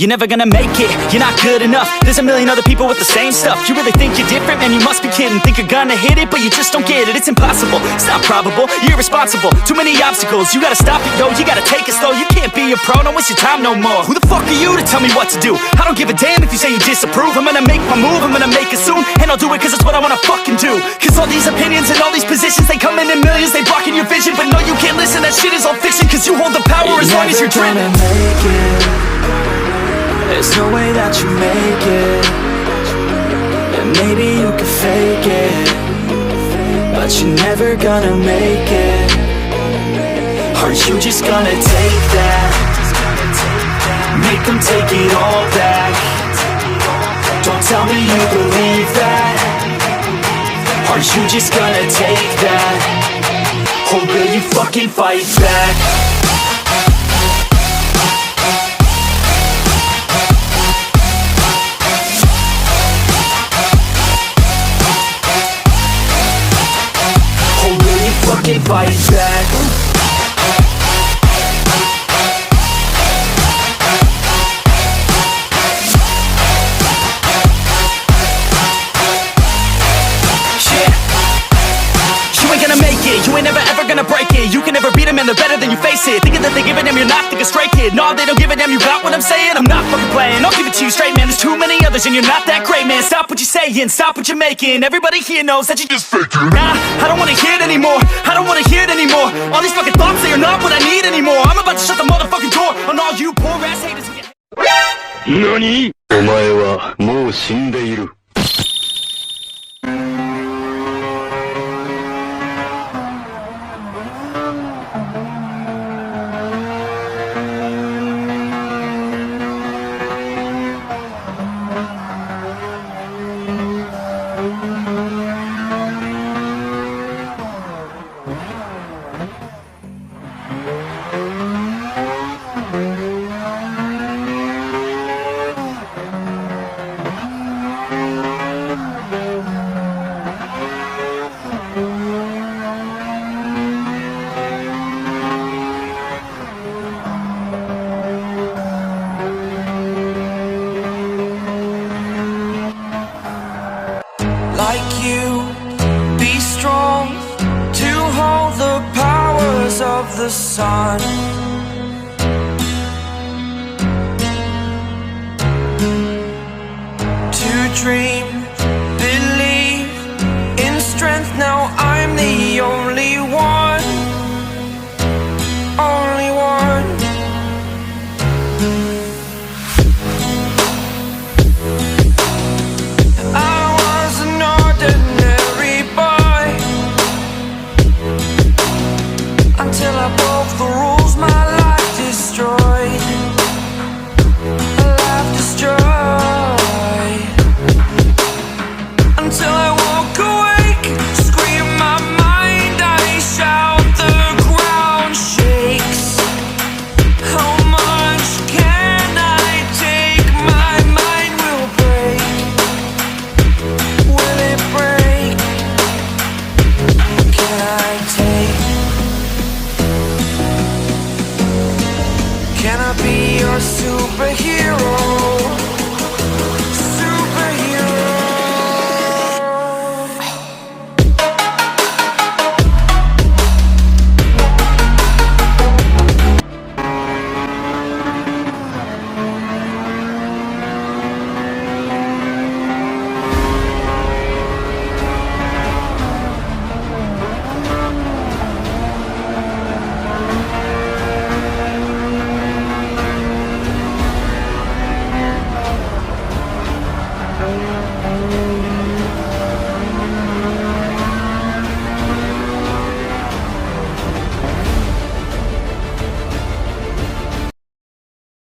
You're never gonna make it, you're not good enough. There's a million other people with the same stuff. You really think you're different? Man, you must be kidding. Think you're gonna hit it, but you just don't get it. It's impossible, it's not probable, you're irresponsible. Too many obstacles, you gotta stop it, yo. You gotta take it slow, you can't be a pro. Don't waste your time no more. Who the fuck are you to tell me what to do? I don't give a damn if you say you disapprove. I'm gonna make my move, I'm gonna make it soon. And I'll do it cause it's what I wanna fucking do. Cause all these opinions and all these positions, they come in millions, they blocking your vision. But no, you can't listen, that shit is all fiction. Cause you hold the power as long as you're dreaming. There's no way that you make it. And maybe you can fake it, but you're never gonna make it. Aren't you just gonna take that? Make them take it all back. Don't tell me you believe that. Aren't you just gonna take that? Or will you fucking fight back? Fucking fight back. You ain't gonna make it, you ain't never ever gonna break it. You can never beat them and they're better than you face it. Thinking that they give a damn, you're not thinking straight, kid. No, they don't give a damn, you got what I'm saying? I'm not fucking playing, I'll give it to you straight, man. There's too many others and you're not that great, man. Stop what you're saying, stop what you're making. Everybody here knows that you just faking. Nah, I don't wanna hear it anymore, I don't wanna hear it anymore. All these fucking thoughts, they are not what I need anymore. I'm about to shut the motherfucking door on all you poor ass haters who get... NANI?! お前はもう死んでいる。Like you, be strong to hold the powers of the sun. To dream